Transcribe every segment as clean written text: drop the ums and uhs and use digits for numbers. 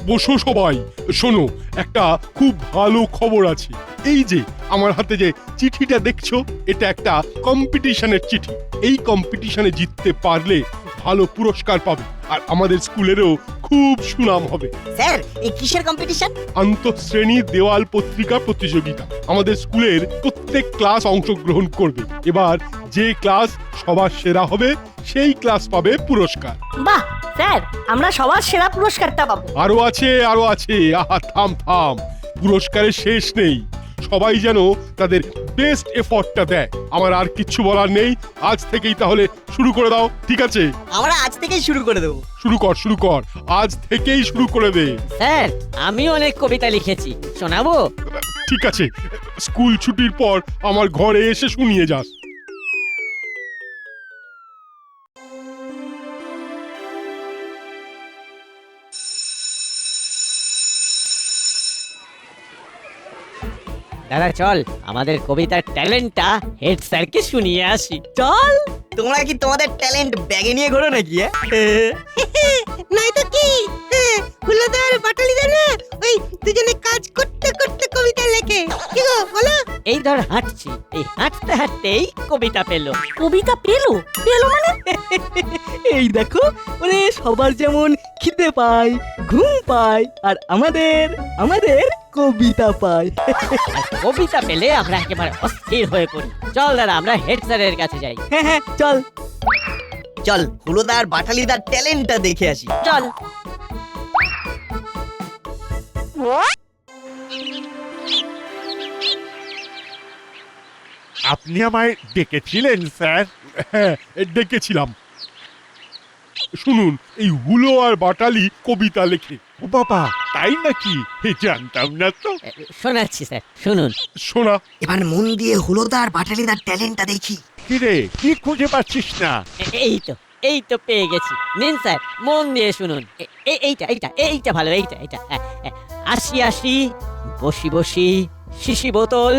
বসো সবাই। শোনো, একটা খুব ভালো খবর আছে। এই যে আমার হাতে যে চিঠিটা দেখছো, এটা একটা কম্পিটিশনের চিঠি। এই কম্পিটিশনে জিততে পারলে ভালো পুরস্কার পাবে, আর আমাদের স্কুলেরও খুব সুনাম হবে। স্যার, এই কিসের কম্পিটিশন? আন্তঃশ্রেণী দেওয়াল পত্রিকা প্রতিযোগিতা। আমাদের স্কুলের প্রত্যেক ক্লাস অংশগ্রহণ করবে। এবার যে ক্লাস সবার সেরা হবে সেই ক্লাস পাবে পুরস্কার। বাহ স্যার, আমরা সবার সেরা পুরস্কারটা পাবো। আরো আছে, আরো আছে। আহা, থাম থাম, পুরস্কারের শেষ নেই। সবাই যেন তাদের বেস্ট এফর্টটা দেয়। আমার আর কিচ্ছু বলার নেই। আজ থেকেই তাহলে শুরু করে দাও, ঠিক আছে? আমরা আজ থেকেই শুরু করে দেবো। শুরু কর, শুরু কর, আজ থেকেই শুরু করে দে। স্যার, আমি অনেক কবিতা লিখেছি, শোনাবো? ঠিক আছে, স্কুল ছুটির পর আমার ঘরে এসে শুনিয়ে যাস। দাদা চল, আমাদের কবিতার ট্যালেন্টটা হেড স্যারকে শুনিয়ে আসি। চল। তোমরা কি তোমাদের ট্যালেন্ট ব্যাগে নিয়ে ঘোরো নাকি? নাই তো কি, হুলোদার বাটালিদা না ওই দুজনে কাজ করতে করতে কবিতা লেখে। কি গো বলো? এই ধর হাঁটছি, এই হাঁটতে হাঁটতেই কবিতা পেলো। কবিতা পেলো? পেলো মানে? এই দেখো, ওরে সবার যেমন খিদে পায়, ঘুম পায়, আর আমাদের কবিতা পায়। আর কবিতা পেলে আমরা একেবারে অস্থির হয়ে পড়ি। চল দাদা, আমরা হেড স্যারের কাছে যাই। হ্যাঁ হ্যাঁ, চল। চল হুলোদার বাটালিদার ট্যালেন্টটা দেখে আসি। চল। আপনি আমায় ডেকেছিলেন স্যার? হ্যাঁ, ডেকেছিলাম। শুনুন, এই হুলো আর বাটালি কবিতা লেখে। ও বাবা, তাই নাকি? জানতাম না তো। শোনাচ্ছি স্যার, শুনুন। শোনা। এবার মন দিয়ে হুলোদার বাটালিদার ট্যালেন্টটা দেখি। কিরে, কি খুঁজে পাচ্ছিস না? এই তো পেয়ে গেছি। নিন স্যার, মন দিয়ে শুনুন। এইটা ভালো, এইটা। আসি আসি, বসি বসি, শিশি বোতল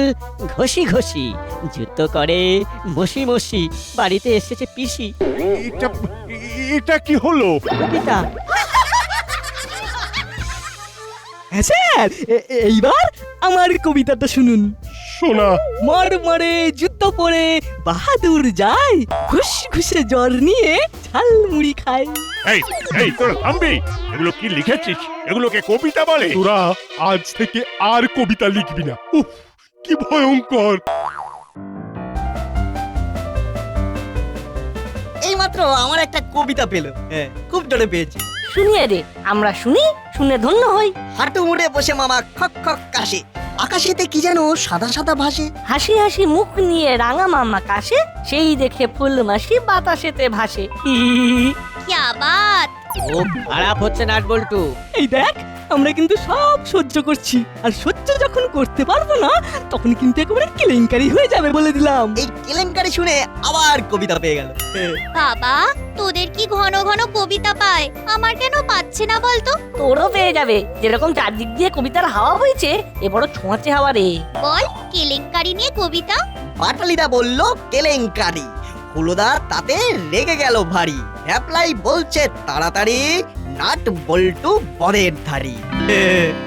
ঘষি ঘষি, জুতো করে মশি মশি, বাড়িতে এসেছে পিসি। এটা এটা কি হলো? কবিতা। হ্যাঁ স্যার, এইবার আমার কবিতাটা শুনুন। শোনা। মরমরে জুতো পরে বাহাদুর যায়, ঘুষ ঘুষে জ্বর নিয়ে ঝালমুড়ি খায়। এই এই তোরা থামবি? এগুলো কি লিখেছিস? এগুলোকে কবিতা বলে? তোরা আজ থেকে আর কবিতা লিখবি না। উফ, কি ভয়ঙ্কর। এইমাত্র আমার একটা কবিতা পেলো। হ্যাঁ, খুব জোরে পেয়েছি। শুনিয়ে দে, আমরা শুনি, শুনে ধন্য হই। হাঁটু মুড়ে বসে মামা খক খক কাশে, আকাশেতে কি যেন সাদা সাদা ভাসে। হাসি হাসি মুখ নিয়ে রাঙা মামা কাশে, সেই দেখে ফুল মাসি বাতাসেতে ভাসে। হি হি হি হি। क्या बात। খুব খারাপ হচ্ছে নাট বল্টু। এই দেখ, আমরা কিন্তু সব সহ্য করছি, আর সহ্য যখন করতে পারবো না, তখন কিন্তু একেবারে কেলেঙ্কারি হয়ে যাবে বলে দিলাম। এই কেলেঙ্কারি শুনে আবার কবিতা পেয়ে গেল। বাবা, তোদের কি ঘন ঘন কবিতা পায়, আমার কেন পাচ্ছে না বলতো? তোরও পেয়ে যাবে। যেরকম চারদিক দিয়ে কবিতার হাওয়া বইছে, এ বড় ছোঁয়াচে হাওয়া রে। বল, কেলেঙ্কারি নিয়ে কবিতা। বাটালিদা বলল কেলেঙ্কারি। হুলোদা তাতে রেগে গেল ভারী। অ্যাপ্লাই বলছে তাড়াতাড়ি, নাট বল্টু বনের ধারি।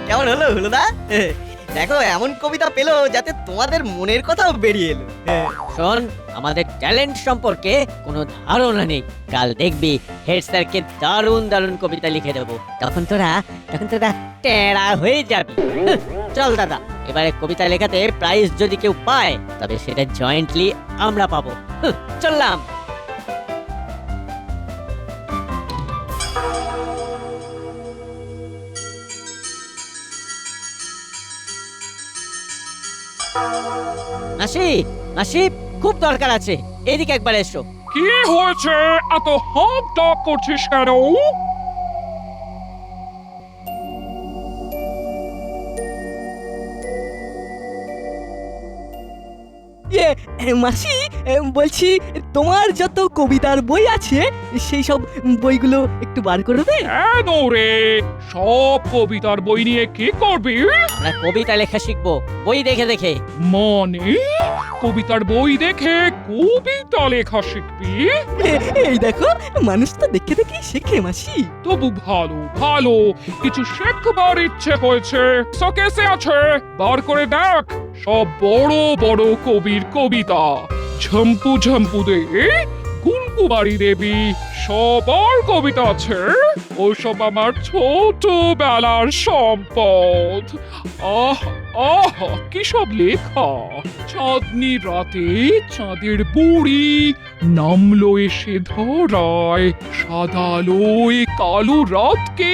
কেমন হলো হুলোদা? দেখো, এমন কবিতা পেলো যাতে তোমাদের মনের কথাও বেরিয়ে এলো। শোন, আমাদের ট্যালেন্ট সম্পর্কে কোনো ধারণা নেই। কাল দেখবি হেড স্যারকে দারুণ দারুণ কবিতা লিখে দেবো। তখন তোরা টেরা হয়ে যাবি। চল দাদা, এবারে কবিতা লেখাতে প্রাইজ যদি কেউ পায়, তবে সেটা জয়েন্টলি আমরা পাবো। চললাম। মাসি, মাসি, খুব দরকার আছে, এদিকে একবার এসো। কি হয়েছে? এত হাপ ডাক করছিস কেন? মাসি, বলছি তোমার যত কবিতার বই আছে সেই সব বইগুলো একটু বার করে দে। কেন রে? সব কবিতার বই নিয়ে কি করবি? আমরা কবিতা লেখা শিখবো, বই দেখে দেখে। মানে কবিতার বই দেখে কবিতা লেখা শিখবি? এই দেখো মানুষ তো দেখে দেখে শেখে মাসি। তবু ভালো ভালো, কিছু শেখবার ইচ্ছে হয়েছে। শোকেসে আছে, বার করে দেখ সব বড় বড় কবির কবিতা। ঝম্পু ঝম্পু দে, কুলকুমারী দেবী, সবার কবিতা আছে। ওসব আমার ছোটবেলার সম্পদ। আহ আহ, কি সব লেখা! চাঁদনি রাতে চাঁদের বুড়ি নামলো এসে ধরায়, সাদা আলোয় কালো রাতকে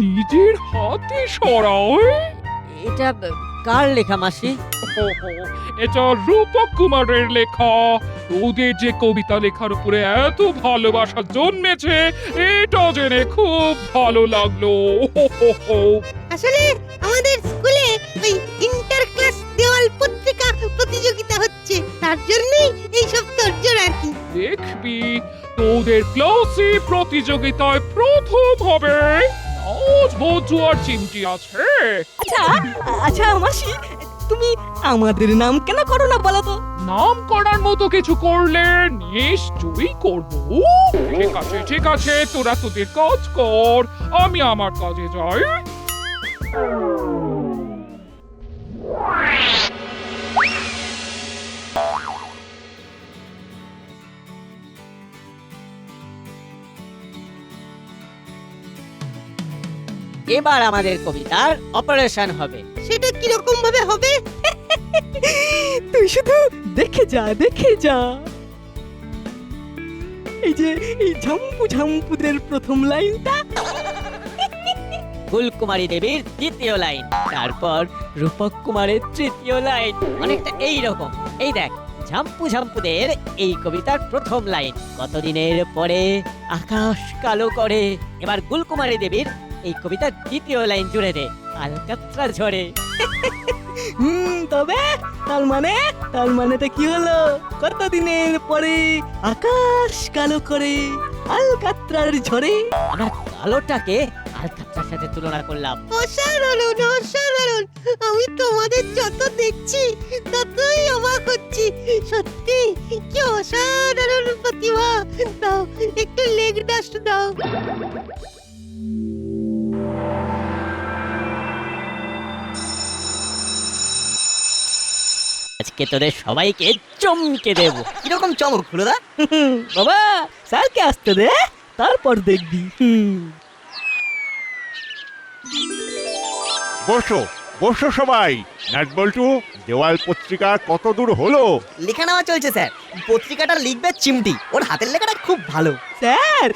নিজের হাতে সরায়। এটা কার লেখা মাসি? এটা রূপক কুমারের লেখা। ওদের যে কবিতা লেখার উপরে এত ভালোবাসা জন্মেছে, এটা জেনে খুব ভালো লাগলো। আসলে আমাদের স্কুলে ওই ইন্টার ক্লাস দেওয়াল পত্রিকা প্রতিযোগিতা হচ্ছে, তার জন্যই এইসব তোড়জোড় আর কি। দেখবি তোদের ক্লাসে প্রতিযোগিতায় প্রথম হবে। আজ ভোজু আর চিমটি আছে। আচ্ছা আচ্ছা মাসি, তুমি আমাদের নাম কেন করো না বলো তো? নাম করার মতো কিছু করলে নিশ্চয়ই করব। ঠিক আছে, তোরা তোদের কাজ কর, আমি আমার কাজে যাই। এবার আমাদের কবিতার অপারেশন হবে। সেটা কিরকম ভাবে হবে? তুই শুধু দেখে যা দেখে যা। এই যে এই ঝম্পু ঝম্পুদের প্রথম লাইনটা, ফুলকুমারী দেবীর দ্বিতীয় লাইন, তারপর রূপক কুমারের তৃতীয় লাইন, অনেকটা এই রকম। এই দেখ ঝাম্পু ঝাম্পুদের এই কবিতার প্রথম লাইন, কতদিনের পরে আকাশ কালো করে। এবার গুলকুমারী দেবীর এই কবিতার দ্বিতীয় লাইন জুড়ে দে, আলকাত্রা ঝরে। তবে তার মানেটা কি হলো? কতদিনের পরে আকাশ কালো করে আলকাত্রার ঝরে। আমরা কালোটাকে আলকাত্রার সাথে তুলনা করলাম। অসাধারণ অসাধারণ, আমি তোমাদের যত দেখছি ততই অবাক হচ্ছি। সত্যি কি অসাধারণ প্রতিভা! দাও একটু লেগ ডাস্ট দাও। আজকে তোদের সবাইকে চমকে দেব। কিরকম চমক হুলোদা? বাবা স্যারকে আসতে দে, তারপর দেখবি। বসো বসো সবাই। নাটবল্টু, দেওয়াল পত্রিকা কত দূর হলো? লেখা নেওয়া চলছে স্যার। পত্রিকাটা লিখবে চিমটি, ওর হাতের লেখাটা খুব ভালো। স্যার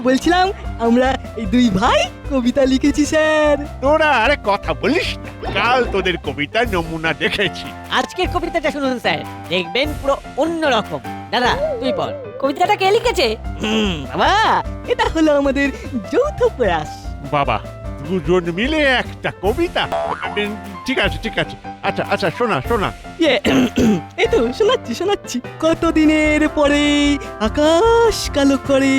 বলছিলাম আমরা এই দুই ভাই কবিতা লিখেছি স্যার। তোরা আরে কথা বলিস না। কাল তোদের কবিতার নমুনা দেখেছি। আজকের কবিতাটা শুনুন স্যার, দেখবেন পুরো অন্যরকম। দাদা তুই পড়। কবিতাটা কে লিখেছে? বাবা এটা হলো আমাদের যৌথ প্রয়াস। বাবা, দুজন মিলে একটা কবিতা? ঠিক আছে ঠিক আছে। আচ্ছা আচ্ছা, শোনা। এই তো শোনাচ্ছি। কতদিনের পরে আকাশ কালো করে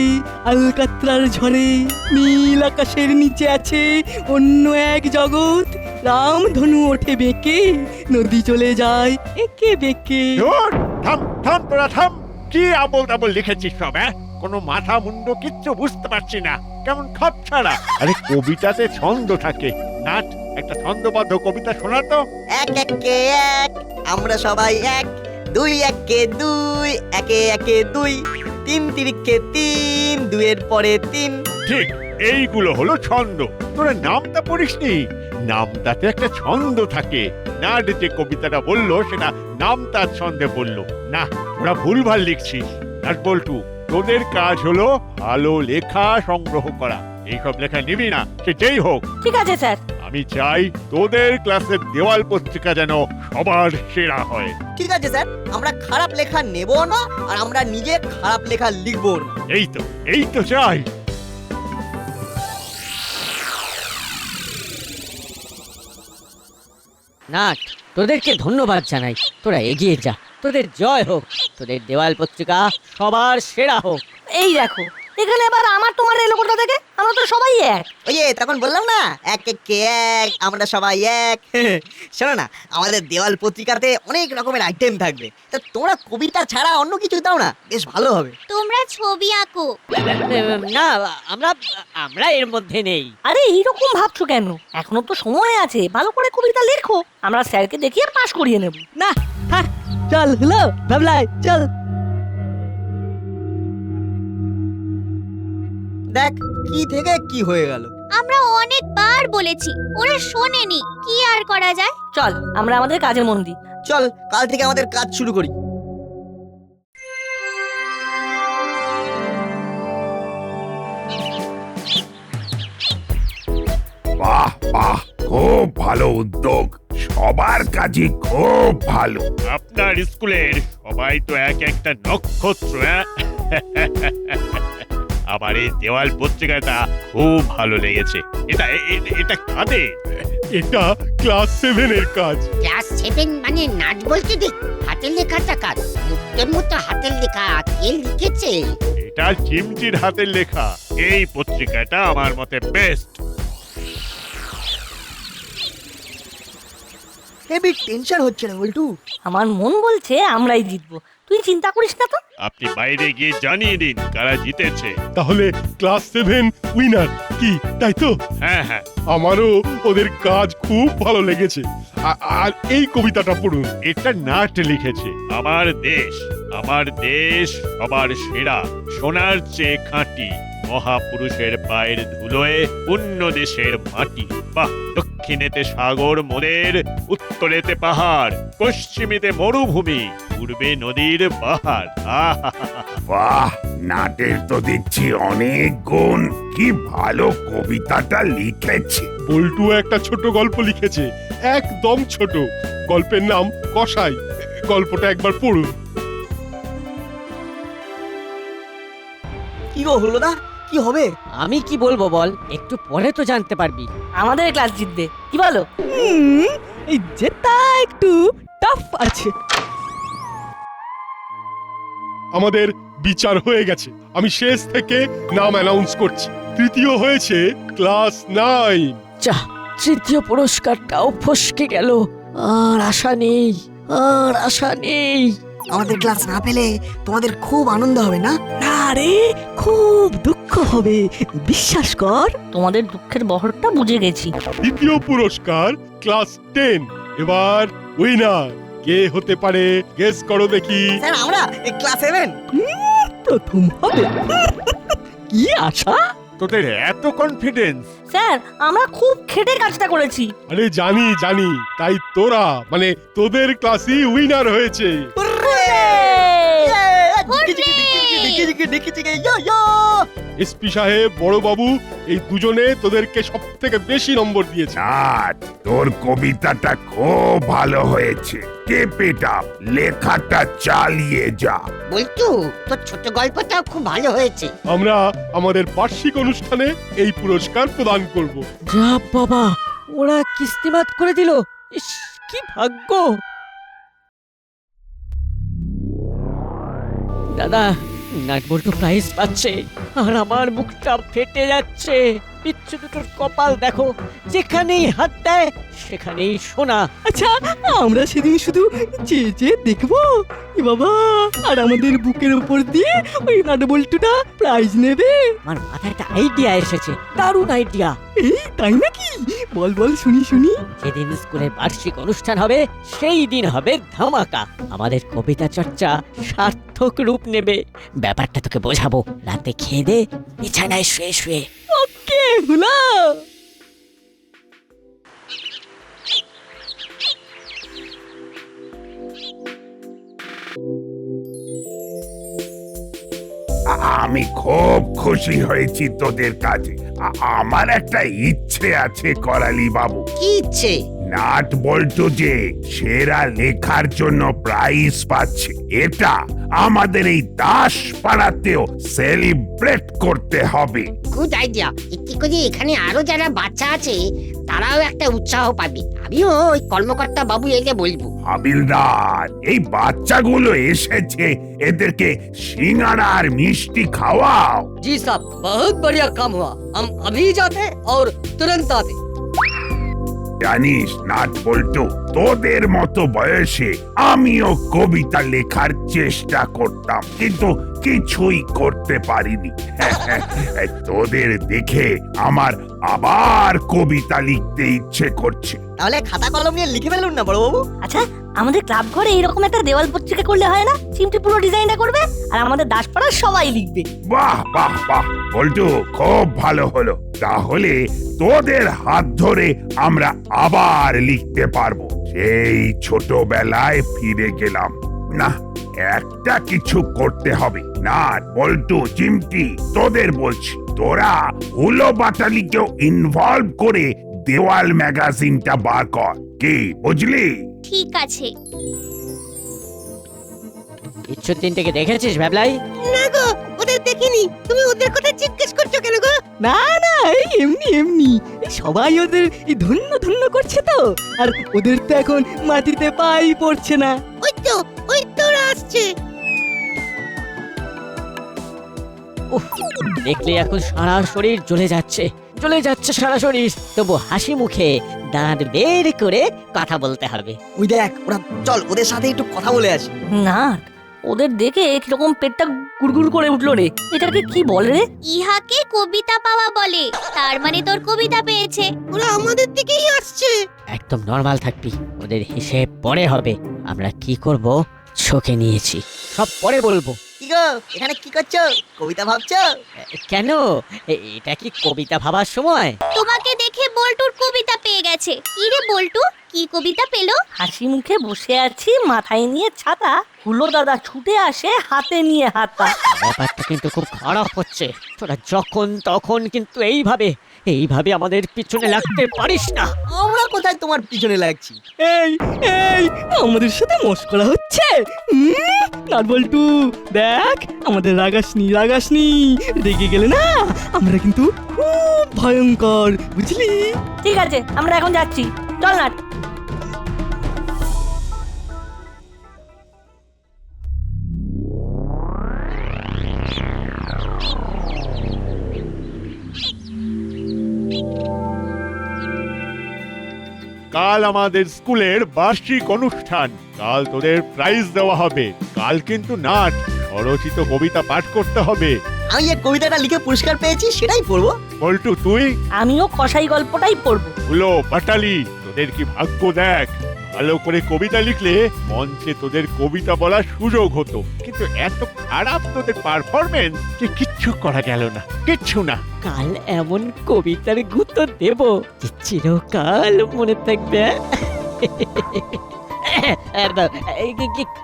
আলকাত্রার ঝরে, নীল আকাশের নিচে আছে অন্য এক জগৎ, রামধনু ওঠে বেঁকে, নদী চলে যায় একে বেঁকে। ধুর, থাম তোরা থাম। কি আবল তাবল লিখেছিস সব? কোনো মাথা মুন্ডু কিচ্ছু বুঝতে পারছি না, কেমন খাপ ছাড়া। আরে কবিতাতে ছন্দ থাকে। নাট, একটা ছন্দবদ্ধ কবিতা শোনা তো। এক একে এক, আমরা সবাই এক। দুই একে দুই, একে একে দুই। তিন তিরিক্ষে তিন, দুইয়ের পরে তিন। ঠিক, এইগুলো হলো ছন্দ। তোরা নামটা পড়িসনি? নামটাতে একটা ছন্দ থাকে। নাট যে কবিতাটা বললো সেটা নামটার ছন্দে বললো না। ওরা ভুলভাল লিখছিস। নাটবল্টু, তোদের কাজ হলো ভালো লেখা সংগ্রহ করা। এইসব লেখা নিবি না, সে যেই হোক। ঠিক আছে স্যার। আমি চাই তোদের ক্লাসের দেওয়াল পত্রিকা যেন সবার সেরা হয়। ঠিক আছে স্যার, আমরা খারাপ লেখা নেব না, আর আমরা নিজে খারাপ লেখা লিখবো না। এই তো চাই। নাট, তোদেরকে ধন্যবাদ জানাই। তোরা এগিয়ে যা, তোদের জয় হোক। তোদের দেওয়াল পত্রিকা সবার সেরা হোক। এই দেখো, এখানে আবার আমার তোমার এলো কোথা থেকে? আমরা তো সবাই এক। ওই যে তখন বললাম না, এক এক কে এক, আমরা সবাই এক। শোনো না, আমাদের দেওয়াল পত্রিকাতে অনেক রকমের আইটেম থাকবে, তা তোমরা কবিতা ছাড়া অন্য কিছু দাও না, বেশ ভালো হবে। তোমরা ছবি আঁকো। না, আমরা আমরা এর মধ্যে নেই। আরে এইরকম ভাবছো কেন? এখনো তো সময় আছে, ভালো করে কবিতা লেখো, আমরা স্যারকে দেখিয়ে পাশ করিয়ে নেব। না হ্যাঁ, চল হলো ভাবলাই চল। দেখ কি থেকে কি হয়ে গেল। আমরা অনেকবার বলেছি, ওরা শোনেনি, কি আর করা যায়। চল আমরা আমাদের কাজে মন দিই। চল কাল থেকে আমাদের কাজ শুরু করি। বাহ বাহ, খুব ভালো উদ্যোগ, সবার কাজই খুব ভালো। আপনার স্কুলের সবাই তো এক একটা নক্ষত্র। আমার এই দেওয়াল পত্রিকাটা খুব ভালো লেগেছে। এটা এটা কাদের? এটা ক্লাস 7 এর কাজ। ক্লাস 7 মানে নাট বলতে দেখ, হাতের লেখাটা কাজ, মুক্তের মতো হাতের লেখা, কে লিখেছে? এটা চিমচির হাতের লেখা। এই পত্রিকাটা আমার মতে বেস্ট। হেভি টেনশন হচ্ছে না বল্টু। আমার মন বলছে আমরাই জিতবো, তুই চিন্তা করিস না তো। আপনি বাইরে গিয়ে জানিয়ে দিন কারা জিতেছে। তাহলে ক্লাস 7 উইনার কি, তাই তো? হ্যাঁ হ্যাঁ, আমারও ওদের কাজ খুব ভালো লেগেছে। আর এই কবিতাটা পড়ুন। এটা নাট লিখেছে। আমার দেশ সবার সেরা, সোনার চেয়ে খাঁটি, মহাপুরুষের পায়ের ধুলোয় অন্য দেশের মাটি। বাহ! দক্ষিণেতে সাগর মোদের, উত্তরেতে পাহাড়, পশ্চিমেতে মরুভূমি, পূর্বে নদীর পাহাড়। বাহ, নাটের তো দেখছি অনেক গুণ, কি ভালো কবিতাটা লিখেছে। বল্টু একটা ছোট গল্প লিখেছে, একদম ছোট। গল্পের নাম কসাই। গল্পটা একবার পড়ুন। কি গো হলোদা, কি হবে? আমি কি বলবো বল, একটু পরে তো জানতে পারবি। আমাদের ক্লাস জিতবে, কি বলো? এই জেতা একটু টাফ আছে। আমাদের বিচার হয়ে গেছে। আমি শেষ থেকে নাম অ্যানাউন্স করছি। তৃতীয় হয়েছে ক্লাস 9। যা, তৃতীয় পুরস্কারটাও ফসকে গেল। আর আশা নেই। আমাদের ক্লাস না পেলে তোমাদের খুব আনন্দ হবে না? না রে, খুব দুঃখ হবে, বিশ্বাস কর। তোমাদের দুঃখের বহরটা বুঝে গেছি। দ্বিতীয় পুরস্কার ক্লাস 10। এবার উইনার কে হতে পারে, গেস করো দেখি। স্যার আমরা ক্লাস 7। প্রথম হবে। কি আশা? তোদের এত কনফিডেন্স? স্যার আমরা খুব খেটে কাজটা করেছি। আরে জানি, তাই তোরা মানে তোদের ক্লাসই উইনার হয়েছে। এসপি সাহেব, বড় বাবু, এই দুজনে তোদেরকে সব থেকে বেশি নম্বর দিয়েছে। নাট, তোর কবিতাটা খুব ভালো হয়েছে। কেপ ইট আপ, লেখাটা চালিয়ে যা। বল্টু, তোর ছোট গল্পটাও খুব ভালো হয়েছে। আমরা আমাদের বার্ষিক অনুষ্ঠানে এই পুরস্কার প্রদান করব। যা বাবা, ওরা কিস্তিমাত করে দিল। ইস, কি ভাগ্য। দাদা, নাটবল্টু প্রাইজ পাচ্ছে আর আমার মুখটা ফেটে যাচ্ছে। পিচ্ছু দুটোর কপাল দেখো, যেখানেই হাত দেয় সেখানেই সোনা। আচ্ছা, আমরা সেদিন শুধু চেয়ে দেখবো এ বাবা, আর আমাদের বুকের উপর দিয়ে ওই নাটবল্টুটা প্রাইজ নেবে। আমার মাথায় একটা আইডিয়া এসেছে, দারুণ আইডিয়া। এই তাই নাকি? বল শুনি। যেদিন স্কুলের বার্ষিক অনুষ্ঠান হবে সেই দিন হবে ধামাকা। আমাদের কবিতা চর্চা সার্থক রূপ নেবে। ব্যাপারটা তোকে বোঝাবো। রাতে খেয়ে দে, বিছানায় শুয়ে। ওকে হলো। আমি খুব খুশি হয়েছি তোদের কাজে। আমার একটা ইচ্ছে আছে করালি বাবু। কি ইচ্ছে? নাট বল্টু যে সেরা লেখার জন্য প্রাইজ পাচ্ছে, এটা আমাদের এই দাস পাড়াতেও সেলিব্রেট করতে হবে। Good idea. এতে করে এখানে আরো যারা বাচ্চা আছে তারাও একটা উৎসাহ পাবে। আমিও ওই কর্মকর্তা বাবু একে বলবো। হাবিলদার, এই বাচ্চাগুলো এসেছে, এদেরকে সিঙ্গারা আর মিষ্টি খাওয়াও। জি সাব, বহুত বড়িয়া কাম হুয়া। हम अभी जाते और तुरंत आते। জানিস নাট বল্টু, তোদের মতো বয়সে আমিও কবিতা লেখার চেষ্টা করতাম, কিন্তু কিছুই করতে পারিনি। তোদের দেখে আমার আবার কবিতা লিখতে ইচ্ছে করছে। তাহলে খাতা কলম নিয়ে লিখে ফেলুন না বড়বাবু। আচ্ছা, আমাদের ক্লাব ঘরে এরকম একটা দেওয়াল পত্রিকা করলে হয় না? চিমটি পুরো ডিজাইনটা করবে আর আমাদের দাসপাড়ার সবাই লিখবে। বাহ বাহ বাহ বল্টু, খুব ভালো হলো। তাহলে তোদের হাত ধরে আমরা আবার লিখতে পারবো। সেই ছোটবেলায় ফিরে গেলাম। না, একটা কিছু করতে হবে। না বল্টু, চিমটি, তোদের বলছি, তোরা হুলো বাটালিকেও ইনভলভ করে দেওয়াল ম্যাগাজিনটা বার কর। কি বুঝলি? ঠিক আছে। ইচ্ছু তিনটেকে দেখেছিস ভ্যাবলাই? না গো, ওদের দেখিনি। তুমি ওদের কথা জিজ্ঞেস করছো কেন গো? না না, এই এমনি এমনি, এই সবাই ওদের এই ধন্য ধন্য করছে তো, আর ওদের তো এখন মাটিতে পাই পড়ছে না। ওই তো ওরা আসছে। দেখলে এখন সারা শরীর জ্বলে যাচ্ছে, জ্বলে যাচ্ছে সারা শরীর। তবু হাসি মুখে দাঁত বের করে কথা বলতে হবে। ওই দেখ, ওরা, চল ওদের সাথে একটু কথা বলে আসি। না, ওদের দেখে কিরকম পেটটা গুড়গুড় করে উঠলো রে। এটাকে কি বলে রে? ইহাকে কবিতা পাওয়া বলে। তার মানে তোর কবিতা পেয়েছে। ওরা আমাদের দিকেই আসছে। একদম নরমাল থাকবি, ওদের হিসেব পরে হবে। আমরা কি করব চোখে নিয়েছি, সব পরে বলবো। কি গো, এখানে কি করছো? কবিতা ভাবছো? কেন, এটা কি কবিতা ভাবার সময়? তোমাকে দেখে বল্টুর কবিতা পেয়ে গেছে। কি রে বল্টু, কি কবিতা পেলো? হাসি মুখে বসে আছি, মাথায় নিয়ে ছাতা, হুলো দাদা ছুটে আসে হাতে নিয়ে হাতা। ব্যাপারটা কিন্তু খুব খারাপ হচ্ছে। তোরা যখন তখন কিন্তু এইভাবে আমাদের পিছনে লাগতে পারিস না। আমরা কোথায় তোমার পিছনে লাগছি? এই এই আমাদের সাথে মস্করা হচ্ছে। নাটবল্টু, দেখ, আমাদের রাগাসনি, রেগে গেলে না আমরা কিন্তু খুব ভয়ঙ্কর, বুঝলি? ঠিক আছে, আমরা এখন যাচ্ছি, চল নাট। কাল আমাদের স্কুলের বার্ষিক অনুষ্ঠান। কাল তোদের প্রাইজ দেওয়া হবে। কাল কিন্তু নাট, স্বরচিত কবিতা পাঠ করতে হবে। আমি যে কবিতাটা লিখে পুরস্কার পেয়েছি সেটাই পড়বো। বল্টু তুই? আমিও কসাই গল্পটাই পড়বো। হুলো বাটালি, তোদের কি ভাগ্য দেখ। ভালো করে কবিতা লিখলে মঞ্চে তোদের কবিতা বলার সুযোগ হতো, কিন্তু এত খারাপ তোদের পারফরমেন্স যে কিচ্ছু করা গেল না, কিচ্ছু না। কাল এমন কবিতার গুতো দেব যে চিরকাল মনে থাকবে।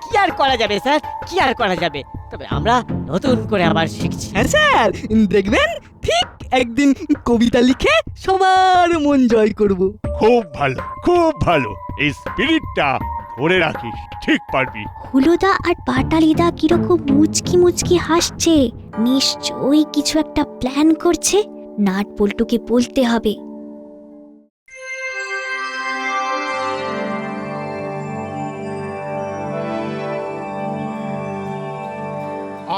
কি আর করা যাবে স্যার, কি আর করা যাবে? তবে আমরা নতুন করে আবার শিখছি। হ্যাঁ স্যার, দেখবেন ঠিক একদিন কবিতা লিখে সবার মন জয় করব। খুব ভালো, খুব ভালো। এই স্পিরিটটা ধরে রাখিস, ঠিক পারবি। হুলোদা আর পাটালিদা কিরকম মুচকি মুচকি হাসছে। নিশ্চয়ই কিছু একটা প্ল্যান করছে। নাট বল্টুকে বলতে হবে।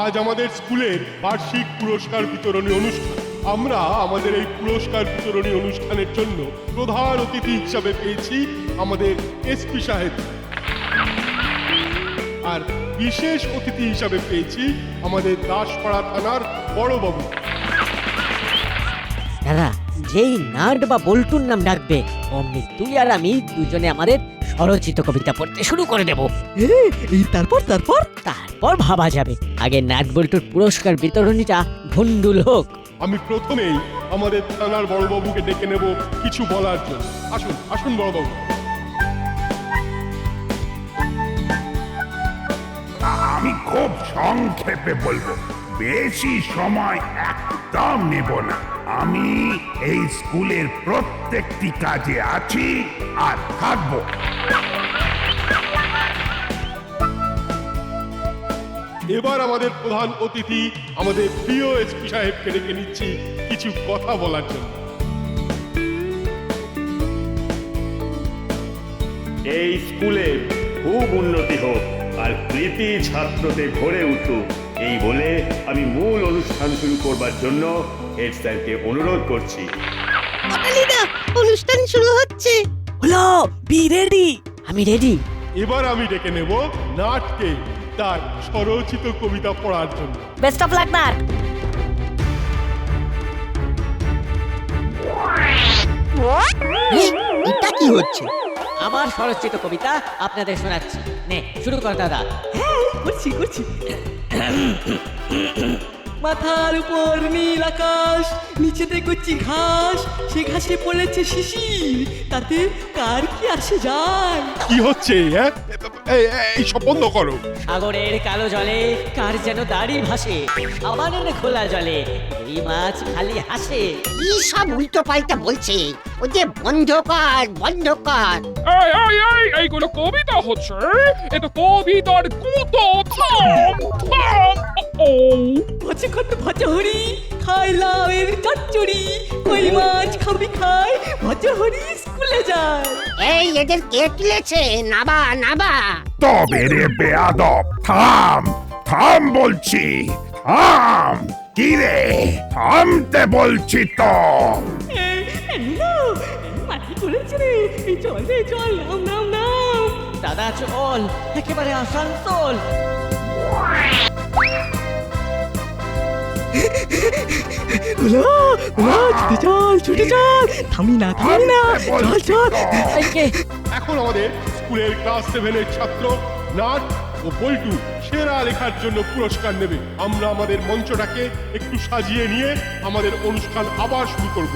আজ আমাদের স্কুলের বার্ষিক পুরস্কার বিতরণী অনুষ্ঠান। আমরা আমাদের এই পুরস্কার বিতরণী অনুষ্ঠানের জন্য প্রধান অতিথি হিসাবে পেয়েছি আমাদের এসপি সাহেব, আর বিশেষ অতিথি হিসাবে পেয়েছি আমাদের দাসপাড়া থানার বড়বাবু। দাদা, যেই নাট বা বল্টুর নাম ডাকবে অমনি তুই আর আমি দুজনে আমাদের স্বরচিত কবিতা পড়তে শুরু করে দেব। এই তারপর তারপর ভাবা যাবে। আগে নাট বল্টুর পুরস্কার বিতরণীটা ভুন্ডুল হোক। আমি প্রথমেই আমাদের থানার বড়বাবুকে ডেকে নেব কিছু বলার জন্য। আসুন আসুন বড়বাবু। আমি খুব সংক্ষেপে বলবো, বেশি সময় একদম নেব না। আমি এই স্কুলের প্রত্যেকটি কাজে আছি আর থাকবো। এবার আমাদের প্রধান অতিথি আমাদের প্রিয় এসপি সাহেবকে ডেকে নিচ্ছি কিছু কথা বলার জন্য। এই স্কুলে খুব উন্নতি হোক আর কৃতি ছাত্রতে ভরে উঠুক, এই বলে আমি মূল অনুষ্ঠান শুরু করবার জন্য হেড স্যারকে অনুরোধ করছি। পাটালিদা, অনুষ্ঠান শুরু হচ্ছে। হলো বি রেডি। আমি রেডি। এবার আমি ডেকে নেব নাটকে তার স্বরচিত কবিতা পড়ার জন্য। Best of luck nut. এটা কি হচ্ছে? আমার স্বরচিত কবিতা আপনাদের শোনাচ্ছি। নে শুরু কর দাদা। করছি করছি। মাথার উপর নীল আকাশ, নিচেতে কচ্ছি ঘাস, সে ঘাসে পড়েছে শিশির, তাতে কার কি আসে যায়? কি হচ্ছে হ্যাঁ? এই সব বন্ধ করো। সাগরের কালো জলে কার যেন দাড়ি ভাসে, সাবানের খোলা জলে রুই মাছ খালি হাসে। কি সব উল্টো পাল্টা বলছে? ওই যে বন্ধ কর, বন্ধ কর। এইগুলো কবিতা হচ্ছে, এটা কবিতার কুতো। থাম থাম। ও ভজে কত ভজহরি, খাই লাউয়ের চচ্চড়ি, কই মাছ খাবি খাই, ভজহরি স্কুলে যায়। এই এদের কে তুলেছে? নাবা নাবা। তবে রে বেয়াদব, থাম থাম বলছি, থাম। কি রে, থামতে বলছি তো। মাটি করেছে রে, এই চল রে চল, নাম নাম নাম। দাদা চল, একেবারে আসানসোল। হলো হলো, ছুটে চল ছুটে চল, থামি না থামি না, চল চল। এই কে? এখন আমাদের স্কুলের ক্লাস 7-এর ছাত্র নাট ও বল্টু সেরা লেখার জন্য পুরস্কার নেবে। আমরা আমাদের মঞ্চটাকে একটু সাজিয়ে নিয়ে আমাদের অনুষ্ঠান আবার শুরু করব।